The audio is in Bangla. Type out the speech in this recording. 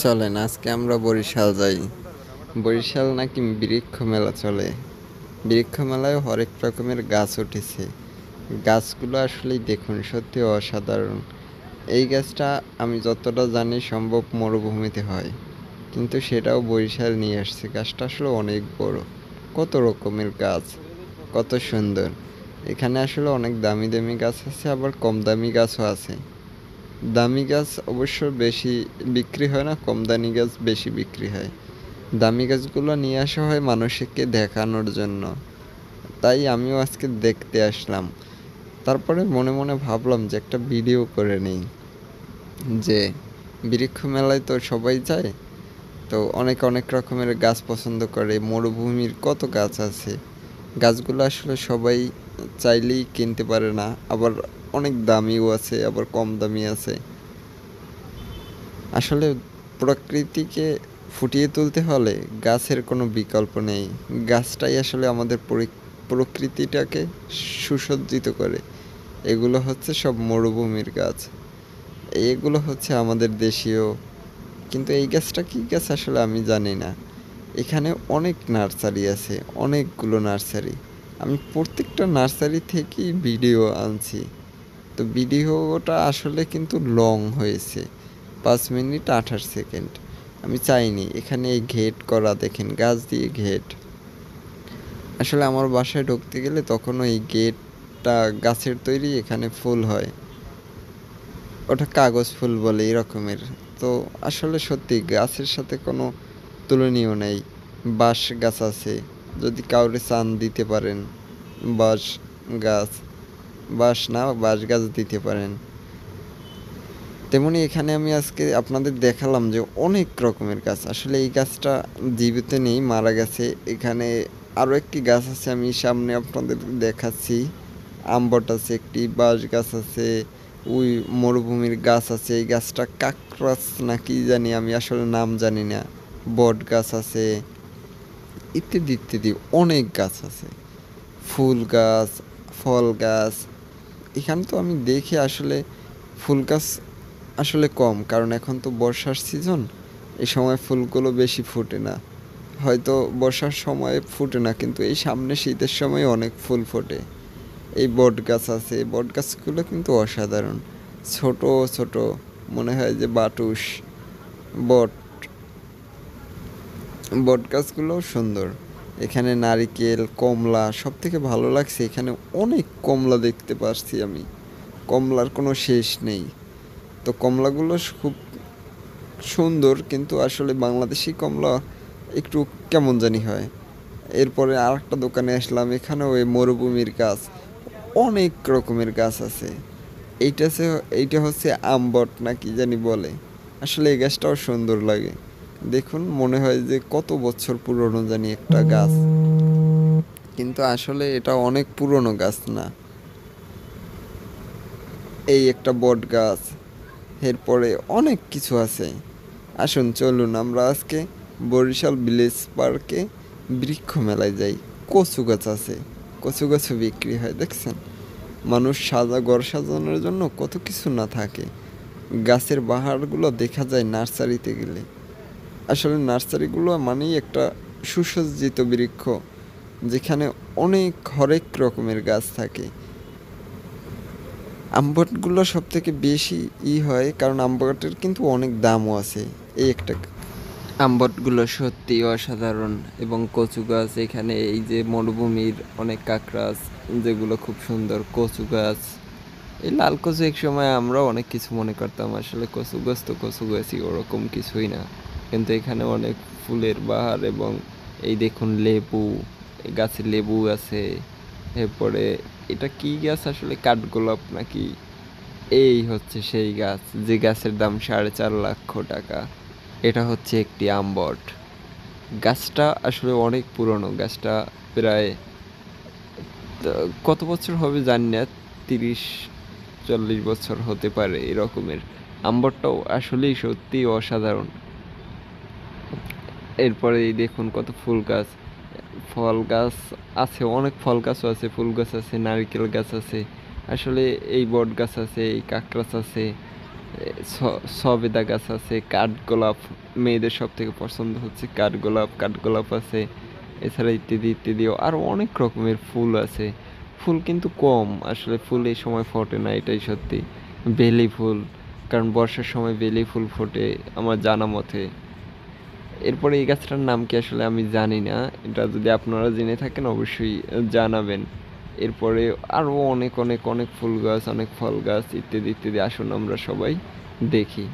চলেন আজকে আমরা বরিশাল যাই। বরিশাল নাকি বৃক্ষ মেলা চলে। বৃক্ষ মেলায় হরেক রকমের গাছ উঠেছে। গাছগুলো আসলেই দেখুন সত্যি অসাধারণ। এই গাছটা আমি যতটা জানি সম্ভব মরুভূমিতে হয়, কিন্তু সেটাও বরিশাল নিয়ে আসছে। গাছটা আসলে অনেক বড়, কত রকমের গাছ, কত সুন্দর। এখানে আসলে অনেক দামি দামি গাছ আছে, আবার কম দামি গাছও আছে। দামি গাছ অবশ্য বেশি বিক্রি হয় না, কম দামি গাছ বেশি বিক্রি হয়। দামি গাছগুলো নিয়ে আসা হয় মানুষকে দেখানোর জন্য, তাই আমিও আজকে দেখতে আসলাম। তারপরে মনে মনে ভাবলাম যে একটা ভিডিও করে নিই, যে বৃক্ষ মেলায় তো সবাই যায়, তো অনেক অনেক রকমের গাছ পছন্দ করে। মরুভূমির কত গাছ আছে, গাছগুলো আসলে সবাই চাইলেই কিনতে পারে না, আবার অনেক দামিও আছে, আবার কম দামি আছে। আসলে প্রকৃতিকে ফুটিয়ে তুলতে হলে গাছের কোনো বিকল্প নেই। গাছটাই আসলে আমাদের প্রকৃতিটাকে সুসজ্জিত করে। এগুলো হচ্ছে সব মরুভূমির গাছ, এগুলো হচ্ছে আমাদের দেশীয়। কিন্তু এই গাছটা কী গাছ আসলে আমি জানি না। এখানে অনেক নার্সারি আছে, অনেকগুলো নার্সারি। আমি প্রত্যেকটা নার্সারি থেকেই ভিডিও আনছি। তো ভিডিওটা আসলে কিন্তু লং হয়েছে, 5 মিনিট 28 সেকেন্ড। আমি চাইনি। এখানে এই ঘেট করা দেখেন, গাছ দিয়ে ঘেট। আসলে আমার বাসায় ঢুকতে গেলে তখনও এই গেটটা গাছের তৈরি, এখানে ফুল হয়, ওটা কাগজ ফুল বলে এই রকমের। তো আসলে সত্যি গাছের সাথে কোনো তুলনীয় নেই। বাঁশ গাছ আছে, যদি কাউরে চান দিতে পারেন। বাঁশ গাছ, বাঁশ না বাঁশ গাছ দিতে পারেন। তেমনি এখানে আমি আজকে আপনাদের দেখালাম যে অনেক রকমের গাছ। আসলে এই গাছটা জীবিত নেই, মারা গেছে। এখানে আরও একটি গাছ আছে, আমি সামনে আপনাদের দেখাচ্ছি। আমবট আছে, একটি বাঁশ গাছ আছে, ওই মরুভূমির গাছ আছে। এই গাছটা কাকরাস না কি জানি, আমি আসলে নাম জানি না। বট গাছ আছে, ইত্যাদি ইত্যাদি অনেক গাছ আছে। ফুল গাছ, ফল গাছ। এখানে তো আমি দেখি আসলে ফুল গাছ আসলে কম, কারণ এখন তো বর্ষার সিজন। এই সময় ফুলগুলো বেশি ফোটে না, হয়তো বর্ষার সময় ফুটে না, কিন্তু এই সামনে শীতের সময় অনেক ফুল ফোটে। এই বট গাছ আছে, বট গাছগুলো কিন্তু অসাধারণ, ছোট ছোট, মনে হয় যে বাটুস। বট বট গাছগুলোও সুন্দর। এখানে নারিকেল, কমলা, সব থেকে ভালো লাগছে এখানে অনেক কমলা দেখতে পাচ্ছি আমি। কমলার কোনো শেষ নেই। তো কমলাগুলো খুব সুন্দর, কিন্তু আসলে বাংলাদেশি কমলা একটু কেমন জানি হয়। এরপরে আরেকটা দোকানে আসলাম, এখানেও এই মরুভূমির গাছ, অনেক রকমের গাছ আছে। এইটা হচ্ছে আমবট না কি জানি বলে। আসলে এই গাছটাও সুন্দর লাগে, দেখুন মনে হয় যে কত বছর পুরনো জানি একটা গাছ, কিন্তু আসলে এটা অনেক পুরনো গাছ না। এই একটা বট গাছ, এরপরে অনেক কিছু আছে। আসুন চলুন আমরা আজকে বরিশাল ভিলেজ পার্কে বৃক্ষ মেলায় যাই। কচু গাছ আছে, কচু গাছও বিক্রি হয় দেখছেন। মানুষ ঘর সাজানোর জন্য কত কিছু না থাকে। গাছের বাহারগুলো দেখা যায় নার্সারিতে গেলে। আসলে নার্সারিগুলো মানেই একটা সুসজ্জিত বৃক্ষ, যেখানে অনেক হরেক রকমের গাছ থাকে। আমবটগুলো সব থেকে বেশি হয়, কারণ আমবটের কিন্তু অনেক দামও আছে। এই একটা আমবটগুলো সত্যি অসাধারণ। এবং কচু গাছ, এখানে এই যে মরুভূমির অনেক কাঁকড়াছ, যেগুলো খুব সুন্দর। কচু গাছ, এই লাল কচু এক সময় আমরাও অনেক কিছু মনে করতাম, আসলে কচু গাছ তো কচু গাছই, ওরকম কিছুই না। কিন্তু এখানে অনেক ফুলের বাহার। এবং এই দেখুন লেবু, গাছে লেবু আছে। এরপরে এটা কি গাছ আসলে, কাঠগোলাপ নাকি, এই হচ্ছে সেই গাছ যে গাছের দাম 4.5 লাখ টাকা। এটা হচ্ছে একটি আমবট। গাছটা আসলে অনেক পুরনো। গাছটা প্রায় কত বছর হবে জানি না, 30-40 বছর হতে পারে এরকমের। আমবটটাও আসলেই সত্যি অসাধারণ। এরপরে এই দেখুন কত ফুল গাছ, ফল গাছ আছে, অনেক ফল গাছও আছে, ফুল গাছ আছে, নারকেল গাছ আছে। আসলে এই বট গাছ আছে, এই কাকড়াছ আছে। সবেদা গাছ আছে, কাঠগোলাপ, মেয়েদের সব থেকে পছন্দ হচ্ছে কাঠগোলাপ, কাঠগোলাপ আছে। এছাড়া ইত্যাদি ইত্যাদি আরও অনেক রকমের ফুল আছে। ফুল কিন্তু কম, আসলে ফুল এই সময় ফোটে না, এটাই সত্যি। বেলি ফুল, কারণ বর্ষার সময় বেলি ফুল ফোটে আমার জানা মতে। এরপরে এই গাছটার নাম কি আসলে আমি জানি না, এটা যদি আপনারা জেনে থাকেন অবশ্যই জানাবেন। এরপরে আরও অনেক অনেক অনেক ফুল গাছ, অনেক ফল গাছ ইত্যাদি ইত্যাদি, আসুন আমরা সবাই দেখি।